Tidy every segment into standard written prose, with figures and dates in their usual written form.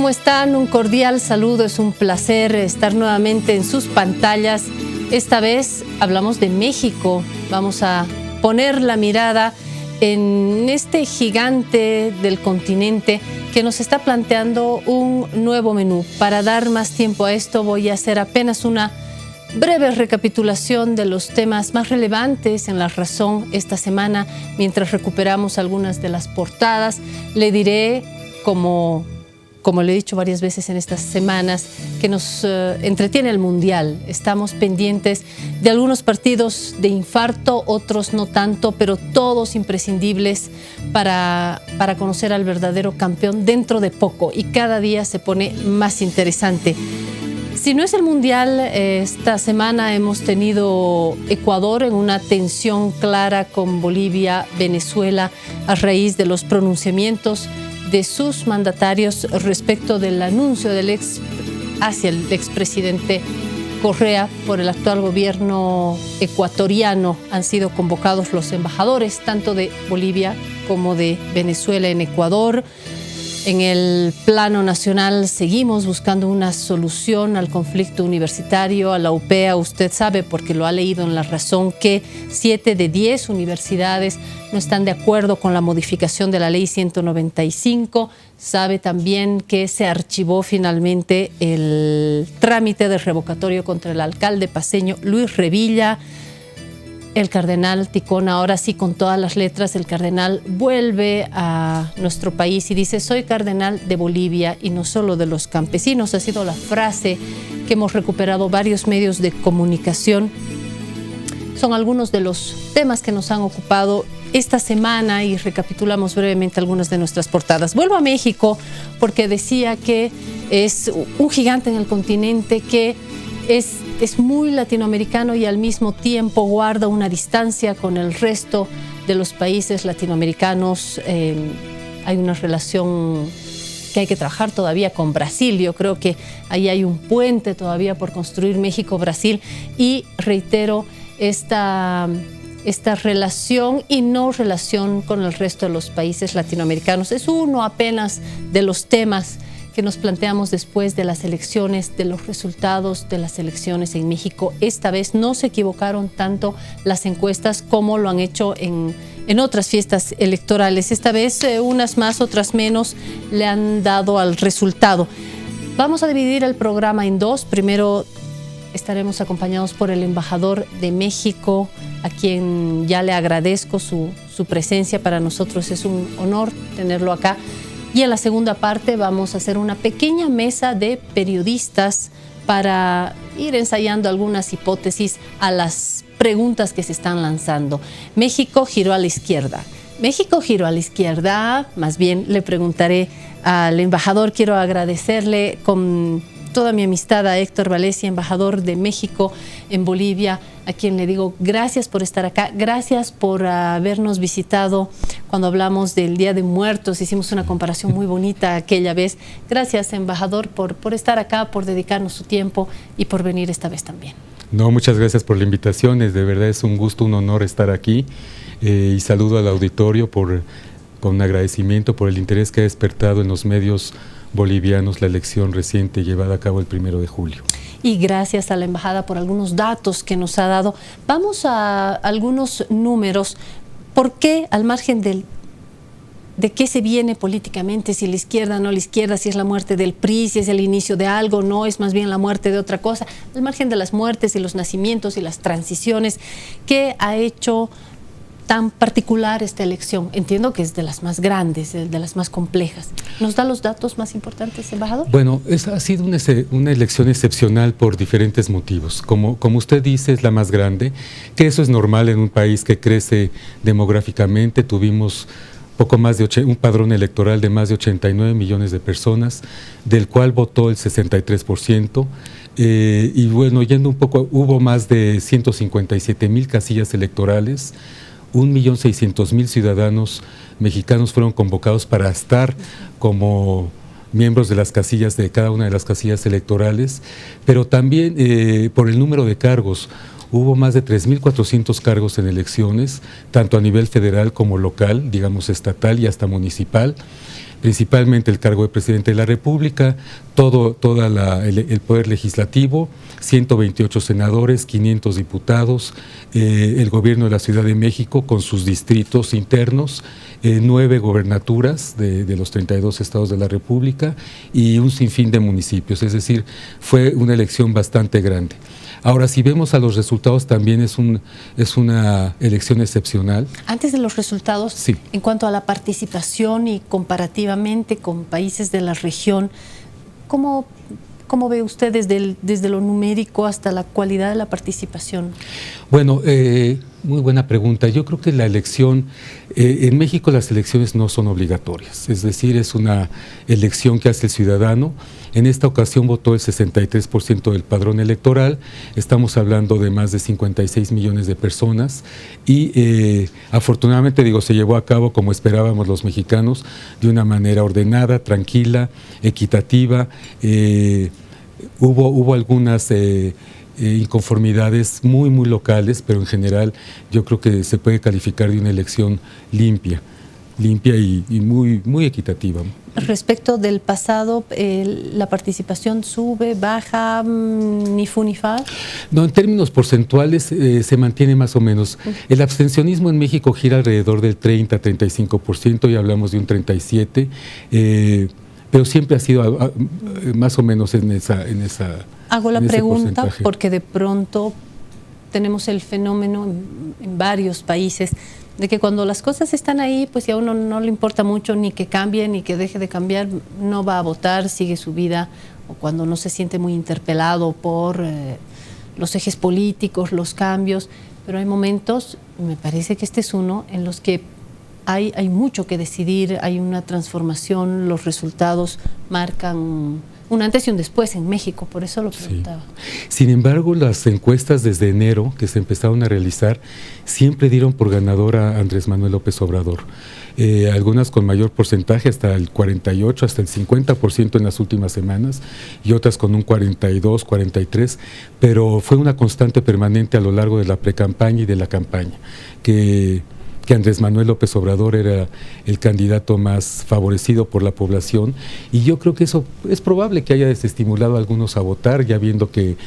¿Cómo están? Un cordial saludo, es un placer estar nuevamente en sus pantallas. Esta vez hablamos de México, vamos a poner la mirada en este gigante del continente que nos está planteando un nuevo menú. Para dar más tiempo a esto voy a hacer apenas una breve recapitulación de los temas más relevantes en La Razón esta semana. Mientras recuperamos algunas de las portadas, le diré, como le he dicho varias veces en estas semanas, que nos entretiene el Mundial. Estamos pendientes de algunos partidos de infarto, otros no tanto, pero todos imprescindibles para conocer al verdadero campeón dentro de poco, y cada día se pone más interesante. Si no es el Mundial, esta semana hemos tenido Ecuador en una tensión clara con Bolivia, Venezuela, a raíz de los pronunciamientos de sus mandatarios respecto del anuncio del hacia el expresidente Correa por el actual gobierno ecuatoriano. Han sido convocados los embajadores tanto de Bolivia como de Venezuela en Ecuador. En el plano nacional seguimos buscando una solución al conflicto universitario, a la UPEA. Usted sabe, porque lo ha leído en La Razón, que 7 de 10 universidades no están de acuerdo con la modificación de la ley 195. Sabe también que se archivó finalmente el trámite de revocatorio contra el alcalde paceño Luis Revilla. El cardenal Ticón, ahora sí con todas las letras, el cardenal vuelve a nuestro país y dice: soy cardenal de Bolivia y no solo de los campesinos. Ha sido la frase que hemos recuperado varios medios de comunicación. Son algunos de los temas que nos han ocupado esta semana y recapitulamos brevemente algunas de nuestras portadas. Vuelvo a México porque decía que es un gigante en el continente, que es muy latinoamericano y al mismo tiempo guarda una distancia con el resto de los países latinoamericanos. Hay una relación que hay que trabajar todavía con Brasil. Yo creo que ahí hay un puente todavía por construir, México-Brasil. Y reitero, esta relación y no relación con el resto de los países latinoamericanos es uno apenas de los temas que nos planteamos después de las elecciones, de los resultados de las elecciones en México. Esta vez no se equivocaron tanto las encuestas como lo han hecho en otras fiestas electorales. Esta vez unas más, otras menos le han dado al resultado. Vamos a dividir el programa en dos. Primero estaremos acompañados por el embajador de México, a quien ya le agradezco su presencia. Para nosotros es un honor tenerlo acá. Y en la segunda parte vamos a hacer una pequeña mesa de periodistas para ir ensayando algunas hipótesis a las preguntas que se están lanzando. México giró a la izquierda. México giró a la izquierda. Más bien le preguntaré al embajador. Quiero agradecerle con toda mi amistad a Héctor Valencia, embajador de México en Bolivia, a quien le digo gracias por estar acá, gracias por habernos visitado cuando hablamos del Día de Muertos. Hicimos una comparación muy bonita aquella vez. Gracias, embajador, por estar acá, por dedicarnos su tiempo y por venir esta vez también. No, muchas gracias por la invitación. De verdad es un gusto, un honor estar aquí. Y saludo al auditorio con agradecimiento por el interés que ha despertado en los medios bolivianos la elección reciente llevada a cabo el 1 de julio. Y gracias a la embajada por algunos datos que nos ha dado. Vamos a algunos números. ¿Por qué, al margen de qué se viene políticamente, si la izquierda, no la izquierda, si es la muerte del PRI, si es el inicio de algo, no, es más bien la muerte de otra cosa, al margen de las muertes y los nacimientos y las transiciones, qué ha hecho tan particular esta elección? Entiendo que es de las más grandes, de las más complejas. ¿Nos da los datos más importantes, embajador? Bueno, ha sido una elección excepcional por diferentes motivos. Como usted dice, es la más grande, que eso es normal en un país que crece demográficamente. Tuvimos un padrón electoral de más de 89 millones de personas, del cual votó el 63%. Y bueno, yendo un poco, hubo más de 157,000 casillas electorales. 1.600.000 ciudadanos mexicanos fueron convocados para estar como miembros de las casillas, de cada una de las casillas electorales, pero también por el número de cargos. Hubo más de 3.400 cargos en elecciones, tanto a nivel federal como local, digamos estatal y hasta municipal. principalmente el cargo de presidente de la República, el poder legislativo, 128 senadores, 500 diputados, el gobierno de la Ciudad de México con sus distritos internos, 9 gobernaturas de los 32 estados de la República y un sinfín de municipios, es decir, fue una elección bastante grande. Ahora, si vemos a los resultados, también es una elección excepcional. Antes de los resultados, sí, en cuanto a la participación y comparativamente con países de la región, ¿cómo ve usted desde lo numérico hasta la cualidad de la participación? Bueno, muy buena pregunta. Yo creo que la elección, en México las elecciones no son obligatorias, es decir, es una elección que hace el ciudadano. En esta ocasión votó el 63% del padrón electoral, estamos hablando de más de 56 millones de personas y afortunadamente, se llevó a cabo como esperábamos los mexicanos, de una manera ordenada, tranquila, equitativa. Hubo algunas inconformidades muy locales, pero en general yo creo que se puede calificar de una elección limpia y muy equitativa. Respecto del pasado, ¿la participación sube, baja, ni fu ni fa? No, en términos porcentuales se mantiene más o menos. El abstencionismo en México gira alrededor del 30-35%, ya hablamos de un 37%, pero siempre ha sido más o menos en esa Hago la pregunta porque de pronto tenemos el fenómeno en varios países de que cuando las cosas están ahí, pues si a uno no le importa mucho ni que cambie ni que deje de cambiar, no va a votar, sigue su vida, o cuando no se siente muy interpelado por los ejes políticos, los cambios, pero hay momentos, me parece que este es uno, en los que hay mucho que decidir, hay una transformación, los resultados marcan un antes y un después en México, por eso lo preguntaba. Sí. Sin embargo, las encuestas desde enero que se empezaron a realizar siempre dieron por ganador a Andrés Manuel López Obrador. Algunas con mayor porcentaje, hasta el 48, hasta el 50% en las últimas semanas, y otras con un 42, 43, pero fue una constante permanente a lo largo de la precampaña y de la campaña, que Andrés Manuel López Obrador era el candidato más favorecido por la población, y yo creo que eso es probable que haya desestimulado a algunos a votar, ya viendo que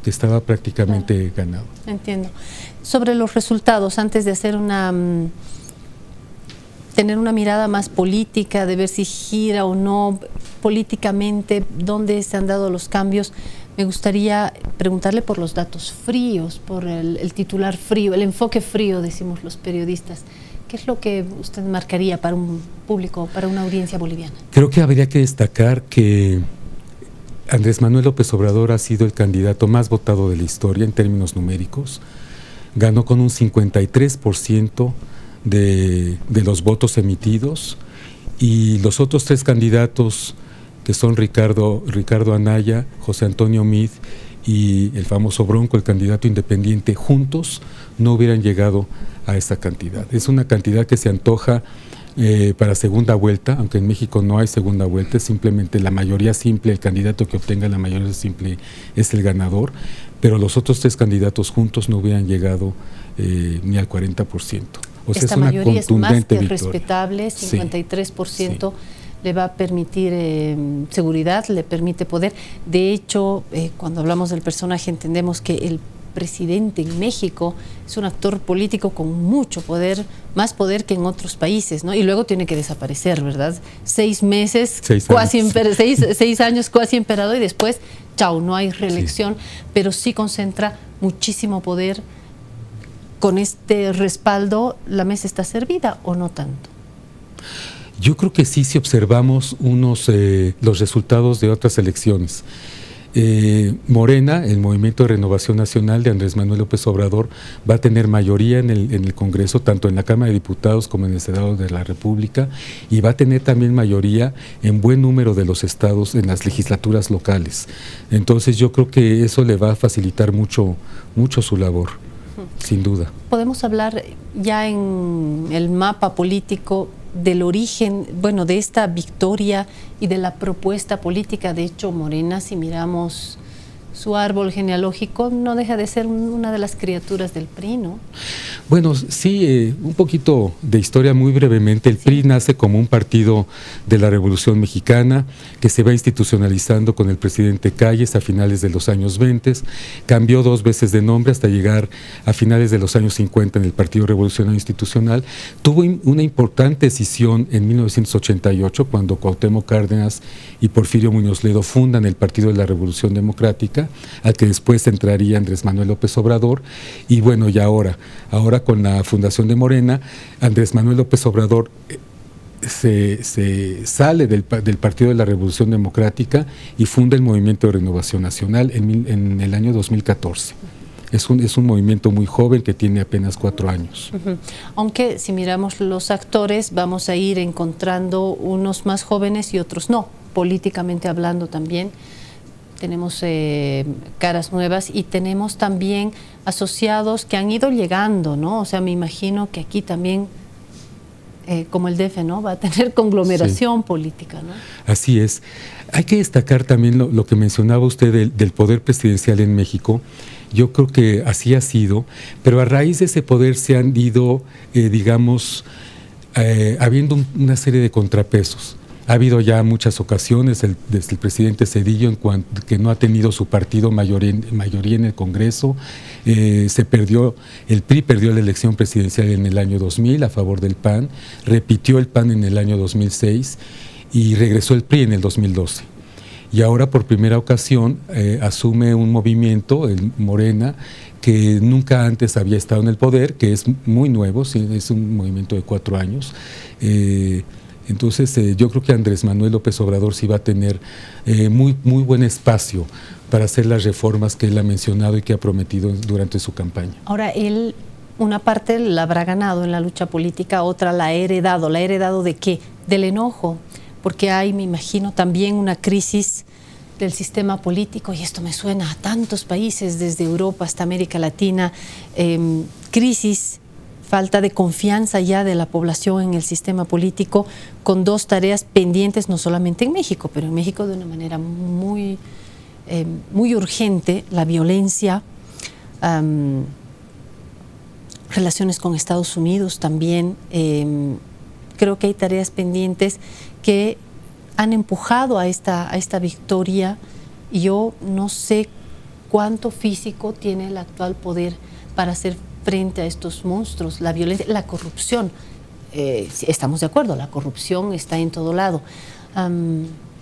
estaba prácticamente ganado. Entiendo. Sobre los resultados, antes de hacer tener una mirada más política, de ver si gira o no políticamente, dónde se han dado los cambios, me gustaría preguntarle por los datos fríos, por el titular frío, el enfoque frío, decimos los periodistas. ¿Qué es lo que usted marcaría para un público, para una audiencia boliviana? Creo que habría que destacar que Andrés Manuel López Obrador ha sido el candidato más votado de la historia en términos numéricos. Ganó con un 53% de los votos emitidos, y los otros 3 candidatos, que son Ricardo Anaya, José Antonio Meade y el famoso Bronco, el candidato independiente, juntos no hubieran llegado a esa cantidad. Es una cantidad que se antoja para segunda vuelta, aunque en México no hay segunda vuelta, es simplemente la mayoría simple, el candidato que obtenga la mayoría simple es el ganador, pero los otros 3 candidatos juntos no hubieran llegado ni al 40%. O sea, esta mayoría es más que respetable, 53%. Sí. Le va a permitir seguridad, le permite poder. De hecho, cuando hablamos del personaje entendemos que el presidente en México es un actor político con mucho poder, más poder que en otros países, ¿no? Y luego tiene que desaparecer, ¿verdad? 6 meses, 6 años casi emperador, y después, chao, no hay reelección, pero sí concentra muchísimo poder. Con este respaldo, ¿la mesa está servida o no tanto? Yo creo que sí, si observamos los resultados de otras elecciones. Morena, el Movimiento de Renovación Nacional de Andrés Manuel López Obrador, va a tener mayoría en el Congreso, tanto en la Cámara de Diputados como en el Senado de la República, y va a tener también mayoría en buen número de los estados, en las legislaturas locales. Entonces yo creo que eso le va a facilitar mucho su labor, sin duda. Podemos hablar ya en el mapa político del origen, bueno, de esta victoria y de la propuesta política. De hecho, Morena, si miramos su árbol genealógico, no deja de ser una de las criaturas del PRI, ¿no? Bueno, sí, un poquito de historia muy brevemente. El PRI nace como un partido de la Revolución Mexicana que se va institucionalizando con el presidente Calles a finales de los años 20. Cambió 2 veces de nombre hasta llegar a finales de los años 50 en el Partido Revolucionario Institucional. Tuvo una importante decisión en 1988 cuando Cuauhtémoc Cárdenas y Porfirio Muñoz Ledo fundan el Partido de la Revolución Democrática, al que después entraría Andrés Manuel López Obrador. Y bueno, y ahora con la fundación de Morena, Andrés Manuel López Obrador se sale del Partido de la Revolución Democrática y funda el Movimiento de Renovación Nacional en el año 2014. Es un movimiento muy joven que tiene apenas 4 años. Aunque si miramos los actores, vamos a ir encontrando unos más jóvenes y otros no, políticamente hablando también. Tenemos caras nuevas y tenemos también asociados que han ido llegando, ¿no? O sea, me imagino que aquí también, como el DF, ¿no? Va a tener conglomeración política, ¿no? Así es. Hay que destacar también lo que mencionaba usted del poder presidencial en México. Yo creo que así ha sido, pero a raíz de ese poder se han ido, habiendo una serie de contrapesos. Ha habido ya muchas ocasiones desde el presidente Zedillo en cuanto que no ha tenido su partido mayoría en el Congreso. El PRI perdió la elección presidencial en el año 2000 a favor del PAN, repitió el PAN en el año 2006 y regresó el PRI en el 2012. Y ahora por primera ocasión asume un movimiento, el Morena, que nunca antes había estado en el poder, que es muy nuevo, sí, es un movimiento de 4 años. Entonces yo creo que Andrés Manuel López Obrador sí va a tener muy buen espacio para hacer las reformas que él ha mencionado y que ha prometido durante su campaña. Ahora, él una parte la habrá ganado en la lucha política, otra la ha heredado. ¿La ha heredado de qué? Del enojo, porque hay, me imagino, también una crisis del sistema político, y esto me suena a tantos países, desde Europa hasta América Latina, crisis, falta de confianza ya de la población en el sistema político, con 2 tareas pendientes, no solamente en México, pero en México de una manera muy urgente: la violencia, relaciones con Estados Unidos también. Creo que hay tareas pendientes que han empujado a esta victoria, y yo no sé cuánto físico tiene el actual poder para hacer frente a estos monstruos, la violencia, la corrupción. Estamos de acuerdo, la corrupción está en todo lado.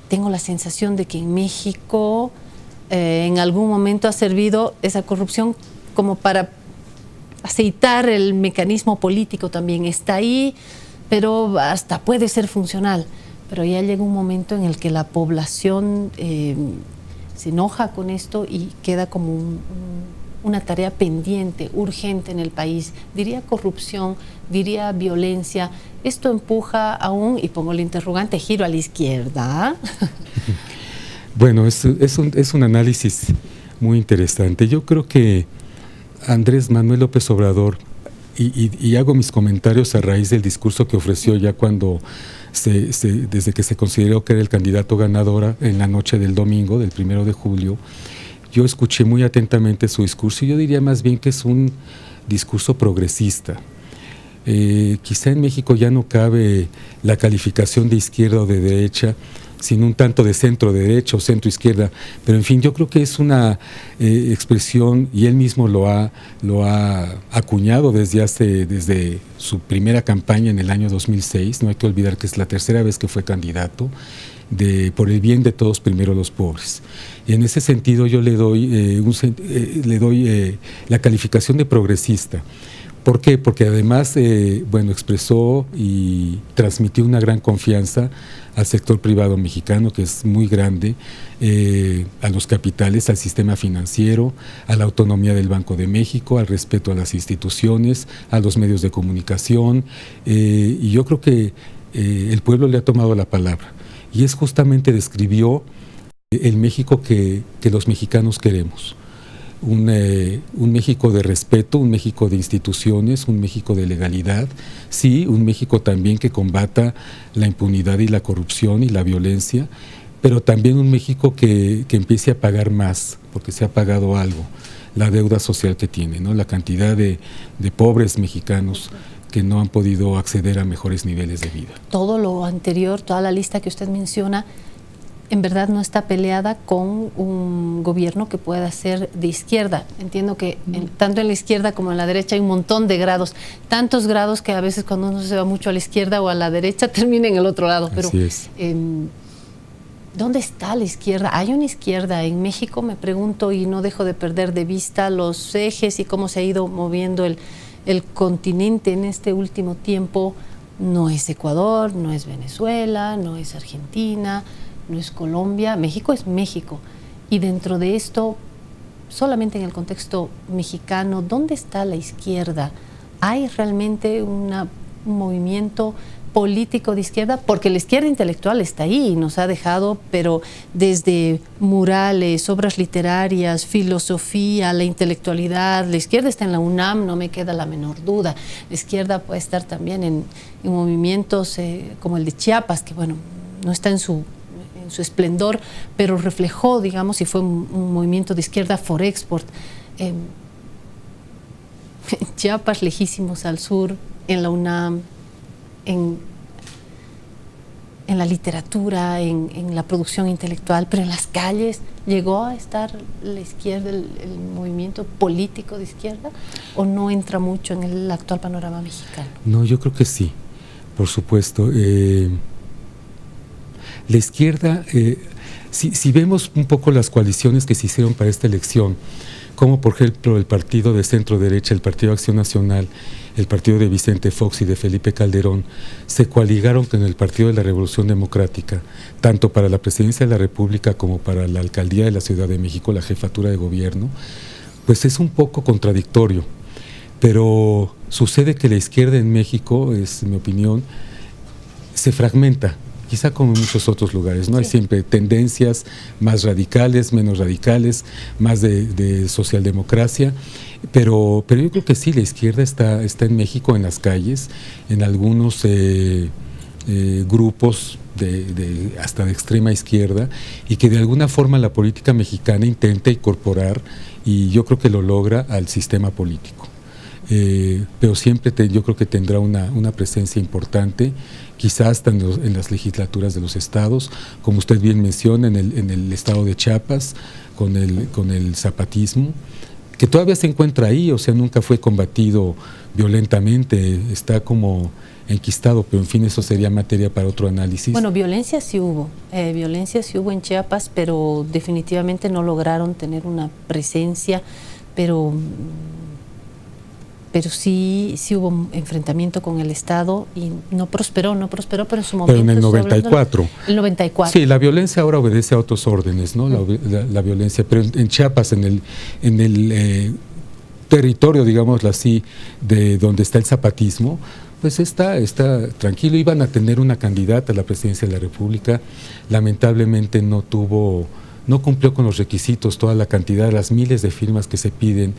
Tengo la sensación de que en México en algún momento ha servido esa corrupción como para aceitar el mecanismo político también. Está ahí, pero hasta puede ser funcional. Pero ya llega un momento en el que la población se enoja con esto y queda como una tarea pendiente, urgente en el país. Diría corrupción, diría violencia. Esto empuja aún, y pongo el interrogante, giro a la izquierda. Bueno, es un análisis muy interesante. Yo creo que Andrés Manuel López Obrador, y hago mis comentarios a raíz del discurso que ofreció ya cuando desde que se consideró que era el candidato ganador en la noche del domingo, del 1 de julio, yo escuché muy atentamente su discurso, y yo diría más bien que es un discurso progresista. Quizá en México ya no cabe la calificación de izquierda o de derecha, sino un tanto de centro derecha o centro izquierda, pero en fin, yo creo que es una expresión, y él mismo lo ha acuñado desde su primera campaña en el año 2006. No hay que olvidar que es la 3ª vez que fue candidato, por el bien de todos, primero los pobres. Y en ese sentido yo le doy la calificación de progresista. ¿Por qué? Porque además expresó y transmitió una gran confianza al sector privado mexicano, que es muy grande, a los capitales, al sistema financiero, a la autonomía del Banco de México, al respeto a las instituciones, a los medios de comunicación, y yo creo que el pueblo le ha tomado la palabra, y es justamente describió el México que los mexicanos queremos. Un México de respeto, un México de instituciones, un México de legalidad, sí, un México también que combata la impunidad y la corrupción y la violencia, pero también un México que empiece a pagar más, porque se ha pagado algo, la deuda social que tiene, ¿no? La cantidad de pobres mexicanos que no han podido acceder a mejores niveles de vida. Todo lo anterior, toda la lista que usted menciona, en verdad no está peleada con un gobierno que pueda ser de izquierda. Entiendo que tanto en la izquierda como en la derecha hay un montón de grados, tantos grados que a veces cuando uno se va mucho a la izquierda o a la derecha termina en el otro lado. Pero así es. ¿Dónde está la izquierda? ¿Hay una izquierda en México? Me pregunto, y no dejo de perder de vista los ejes y cómo se ha ido moviendo el continente en este último tiempo. No es Ecuador, no es Venezuela, no es Argentina, no es Colombia. México es México. Y dentro de esto, solamente en el contexto mexicano, ¿dónde está la izquierda? ¿Hay realmente un movimiento político de izquierda? Porque la izquierda intelectual está ahí y nos ha dejado, pero desde murales, obras literarias, filosofía, la intelectualidad. La izquierda está en la UNAM, no me queda la menor duda. La izquierda puede estar también en movimientos como el de Chiapas, que bueno, no está en su esplendor, pero reflejó, digamos, y fue un movimiento de izquierda for export. Chiapas, lejísimos al sur, en la UNAM, en la literatura, en la producción intelectual, pero en las calles llegó a estar la izquierda, el movimiento político de izquierda, ¿o no entra mucho en el actual panorama mexicano? No, yo creo que sí, por supuesto. La izquierda, si vemos un poco las coaliciones que se hicieron para esta elección, como por ejemplo el partido de centro derecha, el Partido Acción Nacional, el partido de Vicente Fox y de Felipe Calderón, se coaligaron con el Partido de la Revolución Democrática, tanto para la presidencia de la República como para la alcaldía de la Ciudad de México, la jefatura de gobierno. Pues es un poco contradictorio, pero sucede que la izquierda en México, es mi opinión, se fragmenta, quizá como en muchos otros lugares, ¿no? Sí. Hay siempre tendencias más radicales, menos radicales, más de socialdemocracia, pero yo creo que sí, la izquierda está en México, en las calles, en algunos grupos hasta de extrema izquierda, y que de alguna forma la política mexicana intenta incorporar, y yo creo que lo logra, al sistema político. Pero siempre yo creo que tendrá una presencia importante, quizás hasta en las legislaturas de los estados, como usted bien menciona, en el estado de Chiapas, con el zapatismo, que todavía se encuentra ahí, o sea, nunca fue combatido violentamente, está como enquistado, pero en fin, eso sería materia para otro análisis. Bueno, violencia sí hubo en Chiapas, pero definitivamente no lograron tener una presencia, pero sí hubo enfrentamiento con el Estado y no prosperó, pero en su momento. Pero en el 94. El 94. Sí, la violencia ahora obedece a otros órdenes, ¿no? La violencia, pero en Chiapas, en el territorio, digámoslo así, de donde está el zapatismo, pues está tranquilo. Iban a tener una candidata a la presidencia de la República, lamentablemente no cumplió con los requisitos, toda la cantidad, las miles de firmas que se piden.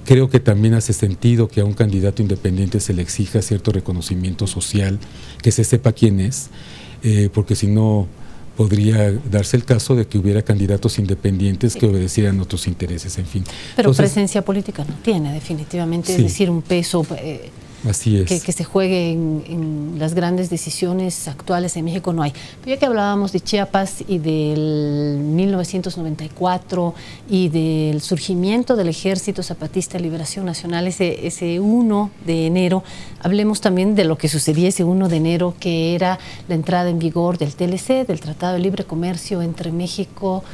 Creo que también hace sentido que a un candidato independiente se le exija cierto reconocimiento social, que se sepa quién es, porque si no podría darse el caso de que hubiera candidatos independientes que obedecieran otros intereses, en fin. Pero entonces, presencia política no tiene, definitivamente, sí. Es decir, un peso así es. Que se juegue en las grandes decisiones actuales en México no hay. Pero ya que hablábamos de Chiapas y del 1994 y del surgimiento del Ejército Zapatista de Liberación Nacional, ese 1 de enero, hablemos también de lo que sucedía ese 1 de enero, que era la entrada en vigor del TLC, del Tratado de Libre Comercio entre México,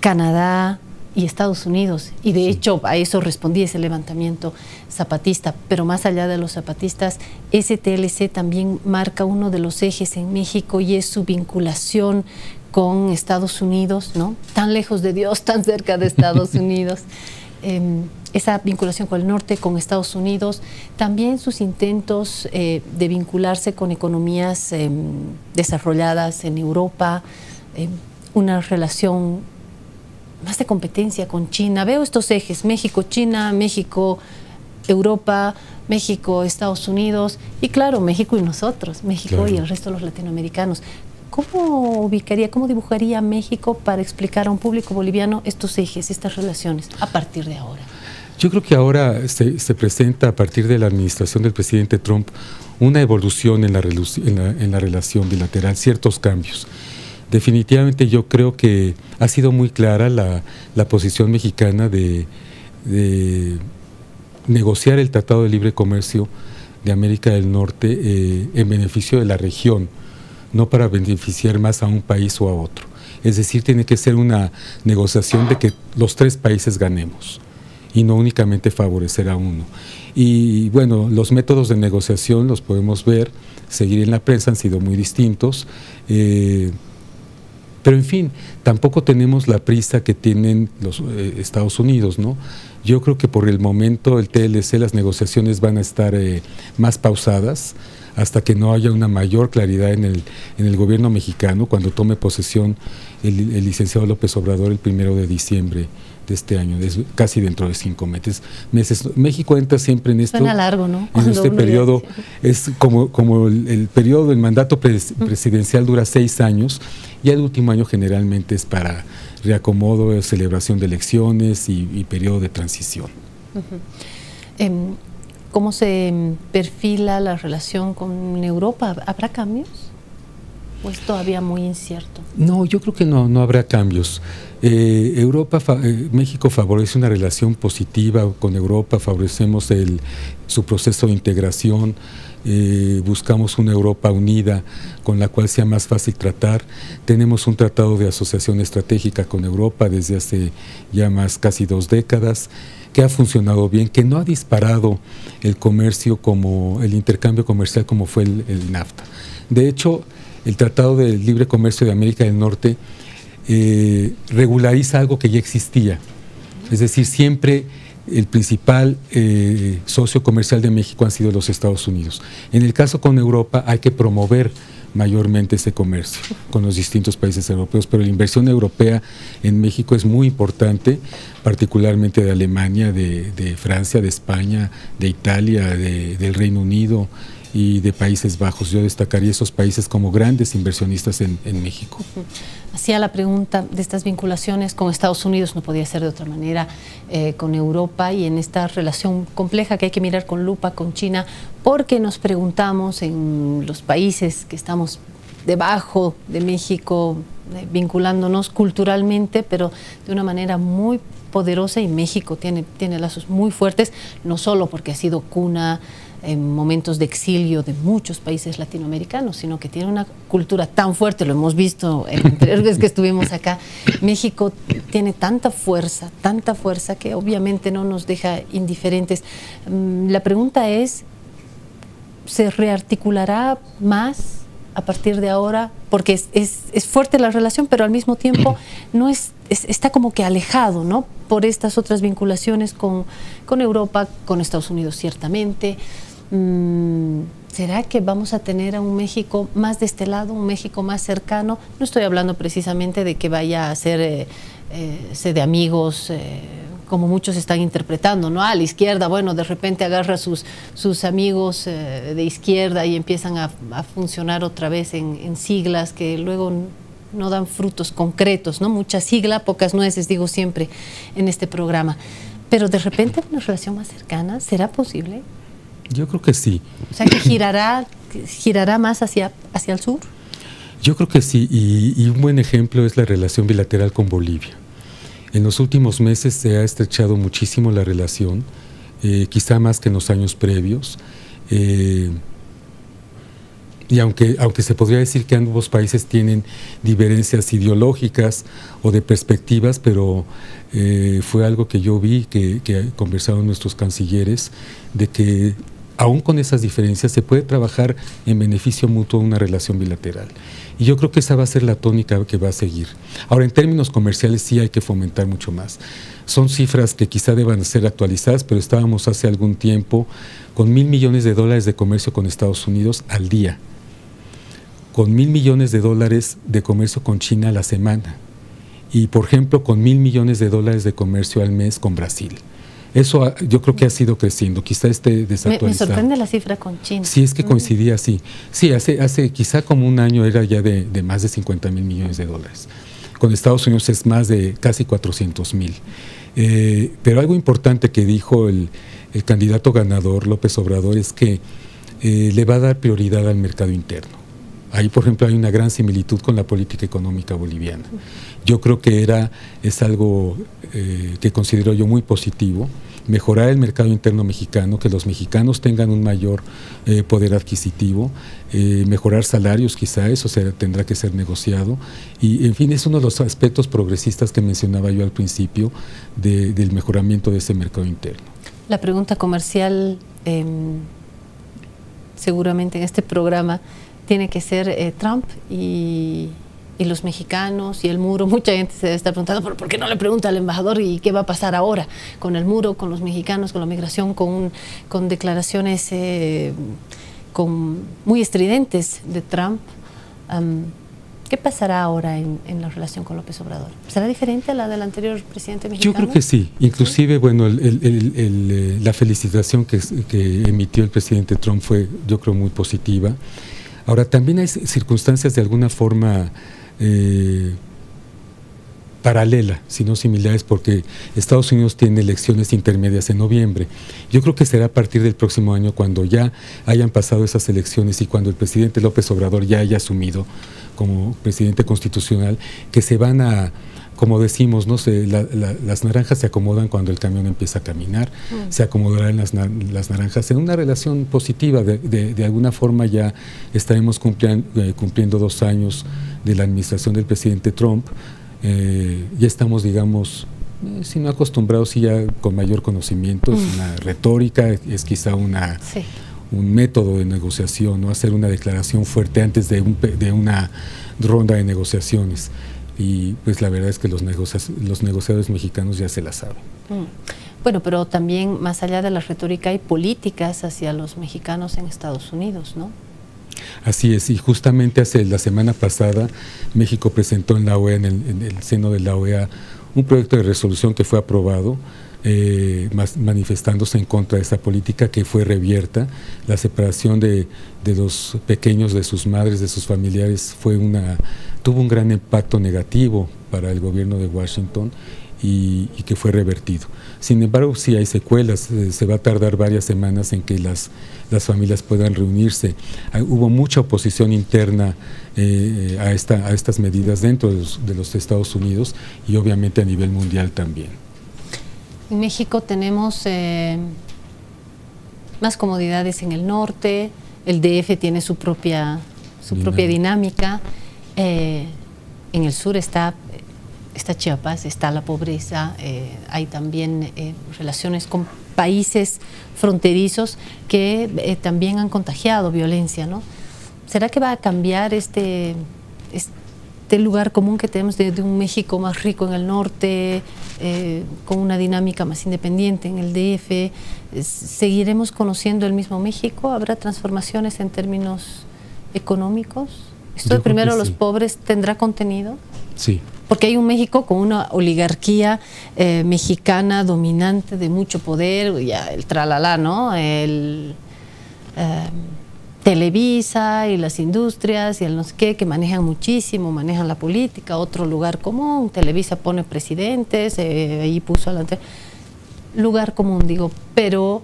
Canadá y Estados Unidos, y de hecho a eso respondía ese levantamiento zapatista. Pero más allá de los zapatistas, ese TLC también marca uno de los ejes en México, y es su vinculación con Estados Unidos, ¿no? Tan lejos de Dios, tan cerca de Estados Unidos. Esa vinculación con el norte, con Estados Unidos, también sus intentos de vincularse con economías desarrolladas en Europa, una relación más de competencia con China. Veo estos ejes: México-China, México-Europa, México-Estados Unidos, y claro, México y nosotros, México, claro, y el resto de los latinoamericanos. ¿cómo ubicaría, cómo dibujaría México para explicar a un público boliviano estos ejes, estas relaciones a partir de ahora? Yo creo que ahora se presenta a partir de la administración del presidente Trump una evolución en la relación bilateral, ciertos cambios. Definitivamente yo creo que ha sido muy clara la posición mexicana de negociar el Tratado de Libre Comercio de América del Norte en beneficio de la región, no para beneficiar más a un país o a otro. Es decir, tiene que ser una negociación de que los tres países ganemos y no únicamente favorecer a uno. Y bueno, los métodos de negociación los podemos ver, seguir en la prensa, han sido muy distintos, pero en fin, tampoco tenemos la prisa que tienen los Estados Unidos, ¿no? Yo creo que por el momento el TLC, las negociaciones van a estar más pausadas hasta que no haya una mayor claridad en el gobierno mexicano, cuando tome posesión el licenciado López Obrador el 1 de diciembre de este año, casi dentro de 5 meses. México entra siempre en esto. Suena largo, ¿no? En este periodo, es como el periodo, el mandato presidencial dura 6 años, y el último año generalmente es para reacomodo, celebración de elecciones y periodo de transición. ¿Cómo se perfila la relación con Europa? ¿Habrá cambios? ¿O es todavía muy incierto? No, yo creo que no habrá cambios. México favorece una relación positiva con Europa, favorecemos su proceso de integración, buscamos una Europa unida con la cual sea más fácil tratar. Tenemos un tratado de asociación estratégica con Europa desde hace ya casi 2 décadas, que ha funcionado bien, que no ha disparado el comercio el intercambio comercial como fue el NAFTA. De hecho, el Tratado de Libre Comercio de América del Norte regulariza algo que ya existía. Es decir, siempre el principal socio comercial de México han sido los Estados Unidos. En el caso con Europa hay que promover mayormente ese comercio con los distintos países europeos, pero la inversión europea en México es muy importante, particularmente de Alemania, de Francia, de España, de Italia, del Reino Unido y de Países Bajos. Yo destacaría esos países como grandes inversionistas en México. Hacía la pregunta de estas vinculaciones con Estados Unidos, no podía ser de otra manera, con Europa, y en esta relación compleja que hay que mirar con lupa con China, porque nos preguntamos en los países que estamos debajo de México, vinculándonos culturalmente, pero de una manera muy poderosa, y México tiene lazos muy fuertes, no solo porque ha sido cuna en momentos de exilio de muchos países latinoamericanos, sino que tiene una cultura tan fuerte, lo hemos visto en anteriores veces que estuvimos acá. México tiene tanta fuerza que obviamente no nos deja indiferentes. La pregunta es, ¿se rearticulará más a partir de ahora? Porque es fuerte la relación, pero al mismo tiempo no está como que alejado, ¿no? Por estas otras vinculaciones con Europa, con Estados Unidos ciertamente. ¿Será que vamos a tener a un México más de este lado, un México más cercano? No estoy hablando precisamente de que vaya a ser de amigos, como muchos están interpretando, ¿no? A la izquierda, bueno, de repente agarra sus amigos de izquierda y empiezan a funcionar otra vez en siglas que luego no dan frutos concretos, ¿no? Mucha sigla, pocas nueces, digo siempre en este programa. Pero de repente una relación más cercana, ¿será posible? Yo creo que sí. O sea, que girará más hacia el sur. Yo creo que sí, y un buen ejemplo es la relación bilateral con Bolivia. En los últimos meses se ha estrechado muchísimo la relación, quizá más que en los años previos. Y aunque se podría decir que ambos países tienen diferencias ideológicas o de perspectivas, pero fue algo que yo vi, que conversaron nuestros cancilleres, de que aún con esas diferencias se puede trabajar en beneficio mutuo de una relación bilateral. Y yo creo que esa va a ser la tónica que va a seguir. Ahora, en términos comerciales sí hay que fomentar mucho más. Son cifras que quizá deban ser actualizadas, pero estábamos hace algún tiempo con $1,000 millones de comercio con Estados Unidos al día, con $1,000 millones de comercio con China a la semana, y por ejemplo con $1,000 millones de comercio al mes con Brasil. Eso yo creo que ha sido creciendo, quizá esté desactualizado. Me sorprende la cifra con China. Sí, es que coincidía así. Sí, hace quizá como un año era ya de más de 50,000 millones de dólares. Con Estados Unidos es más de casi 400,000. Pero algo importante que dijo el candidato ganador, López Obrador, es que le va a dar prioridad al mercado interno. Ahí, por ejemplo, hay una gran similitud con la política económica boliviana. Yo creo que es algo que considero yo muy positivo, mejorar el mercado interno mexicano, que los mexicanos tengan un mayor poder adquisitivo, mejorar salarios, quizá eso tendrá que ser negociado. Y, en fin, es uno de los aspectos progresistas que mencionaba yo al principio del mejoramiento de ese mercado interno. La pregunta comercial, seguramente en este programa, tiene que ser Trump y los mexicanos y el muro. Mucha gente se debe estar preguntando, ¿pero por qué no le pregunta al embajador y qué va a pasar ahora con el muro, con los mexicanos, con la migración, con declaraciones muy estridentes de Trump? ¿Qué pasará ahora en la relación con López Obrador? ¿Será diferente a la del anterior presidente mexicano? Yo creo que sí. Inclusive, bueno, la felicitación que emitió el presidente Trump fue, yo creo, muy positiva. Ahora, también hay circunstancias de alguna forma paralela, si no similares, porque Estados Unidos tiene elecciones intermedias en noviembre. Yo creo que será a partir del próximo año, cuando ya hayan pasado esas elecciones y cuando el presidente López Obrador ya haya asumido como presidente constitucional, que se van a, como decimos, no sé, las naranjas se acomodan cuando el camión empieza a caminar, se acomodarán las naranjas en una relación positiva. De alguna forma ya estaremos cumpliendo 2 años de la administración del presidente Trump. Ya estamos, digamos, si no acostumbrados, sí ya con mayor conocimiento. Es una retórica, es quizá un método de negociación, ¿no? Hacer una declaración fuerte antes de una ronda de negociaciones. Y pues la verdad es que los negociadores mexicanos ya se la saben. Bueno, pero también más allá de la retórica hay políticas hacia los mexicanos en Estados Unidos, ¿no? Así es, y justamente la semana pasada México presentó en la OEA, en el seno de la OEA, un proyecto de resolución que fue aprobado, manifestándose en contra de esa política que fue revierta. La separación de los pequeños de sus madres, de sus familiares, tuvo un gran impacto negativo para el gobierno de Washington y que fue revertido. Sin embargo, sí hay secuelas, se va a tardar varias semanas en que las familias puedan reunirse. Hubo mucha oposición interna a estas medidas dentro de los Estados Unidos y obviamente a nivel mundial también. En México tenemos más comodidades en el norte, el DF tiene su propia dinámica, en el sur está Chiapas, está la pobreza, hay también relaciones con países fronterizos que también han contagiado violencia, ¿no? ¿Será que va a cambiar este lugar común que tenemos de un México más rico en el norte, con una dinámica más independiente en el DF? ¿Seguiremos conociendo el mismo México? ¿Habrá transformaciones en términos económicos? ¿Esto de primero los pobres tendrá contenido? Sí. Porque hay un México con una oligarquía mexicana dominante de mucho poder, ya el tralalá, ¿no? Televisa y las industrias y el no sé qué, que manejan muchísimo, manejan la política. Otro lugar común, Televisa pone presidentes, ahí puso adelante. Lugar común, digo, pero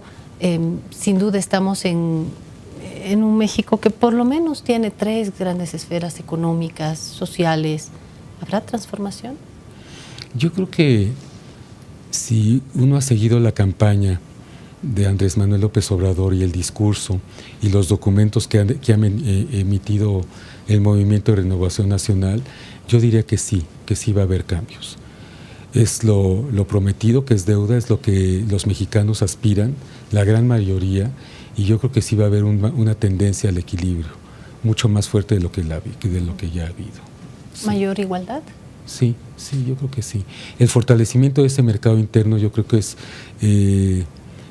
sin duda estamos en un México que por lo menos tiene 3 grandes esferas económicas, sociales. ¿Habrá transformación? Yo creo que si uno ha seguido la campaña de Andrés Manuel López Obrador y el discurso y los documentos que han emitido el Movimiento de Renovación Nacional, yo diría que sí va a haber cambios. Es lo prometido, que es deuda, es lo que los mexicanos aspiran, la gran mayoría, y yo creo que sí va a haber una tendencia al equilibrio, mucho más fuerte de lo que ya ha habido. Sí. ¿Mayor igualdad? Sí, yo creo que sí. El fortalecimiento de ese mercado interno yo creo que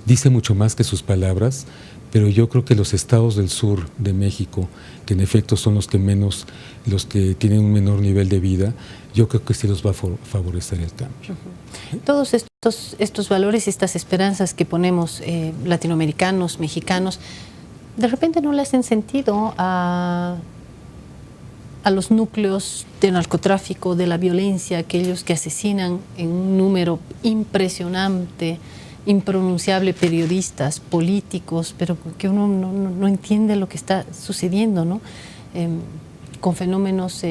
dice mucho más que sus palabras, pero yo creo que los estados del sur de México, que en efecto son los que tienen un menor nivel de vida, yo creo que sí los va a favorecer el cambio. Todos estos valores y estas esperanzas que ponemos latinoamericanos, mexicanos, de repente no le hacen sentido a los núcleos de narcotráfico, de la violencia, aquellos que asesinan en un número impresionante, impronunciable, periodistas, políticos, pero que uno no entiende lo que está sucediendo, ¿no? Con fenómenos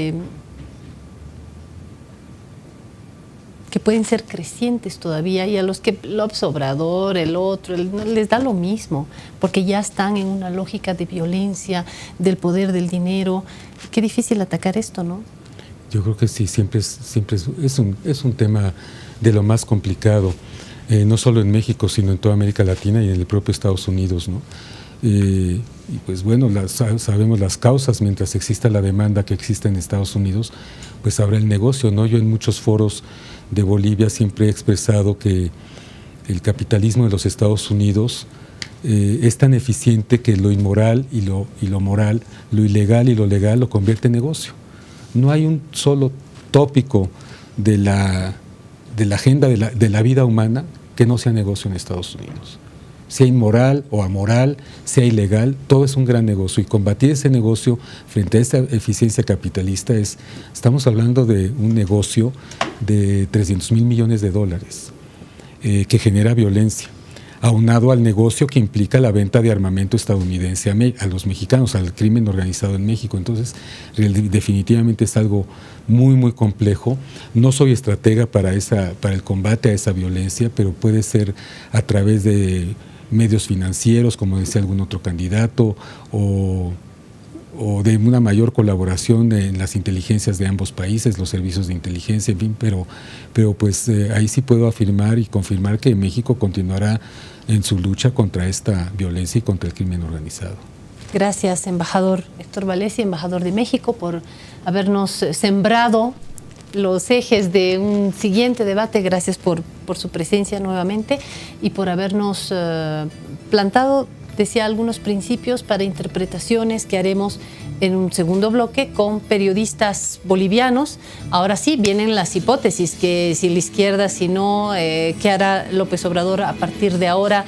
que pueden ser crecientes todavía, y a los que López Obrador, el otro, les da lo mismo, porque ya están en una lógica de violencia, del poder del dinero. Qué difícil atacar esto, ¿no? Yo creo que sí, siempre es un tema de lo más complicado, no solo en México, sino en toda América Latina y en el propio Estados Unidos, ¿no? Y pues bueno, sabemos las causas. Mientras exista la demanda que existe en Estados Unidos, pues habrá el negocio, ¿no? Yo en muchos foros de Bolivia siempre he expresado que el capitalismo de los Estados Unidos es tan eficiente que lo inmoral y lo moral, lo ilegal y lo legal lo convierte en negocio. No hay un solo tópico de la agenda de la vida humana que no sea negocio en Estados Unidos. Sea inmoral o amoral, sea ilegal, todo es un gran negocio, y combatir ese negocio frente a esa eficiencia capitalista estamos hablando de un negocio de 300,000 millones de dólares que genera violencia, aunado al negocio que implica la venta de armamento estadounidense a los mexicanos, al crimen organizado en México. Entonces, definitivamente es algo muy, muy complejo. No soy estratega para el combate a esa violencia, pero puede ser a través de medios financieros, como decía algún otro candidato, o de una mayor colaboración en las inteligencias de ambos países, los servicios de inteligencia, en fin, pero pues ahí sí puedo afirmar y confirmar que México continuará en su lucha contra esta violencia y contra el crimen organizado. Gracias, embajador Héctor Valencia, embajador de México, por habernos sembrado los ejes de un siguiente debate. Gracias por su presencia nuevamente y por habernos plantado, decía, algunos principios para interpretaciones que haremos en un segundo bloque con periodistas bolivianos. Ahora sí, vienen las hipótesis, que si la izquierda, si no, ¿qué hará López Obrador a partir de ahora?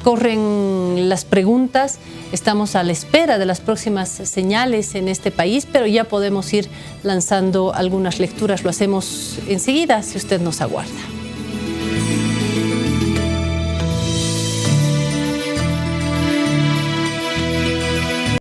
Corren las preguntas, estamos a la espera de las próximas señales en este país, pero ya podemos ir lanzando algunas lecturas. Lo hacemos enseguida, si usted nos aguarda.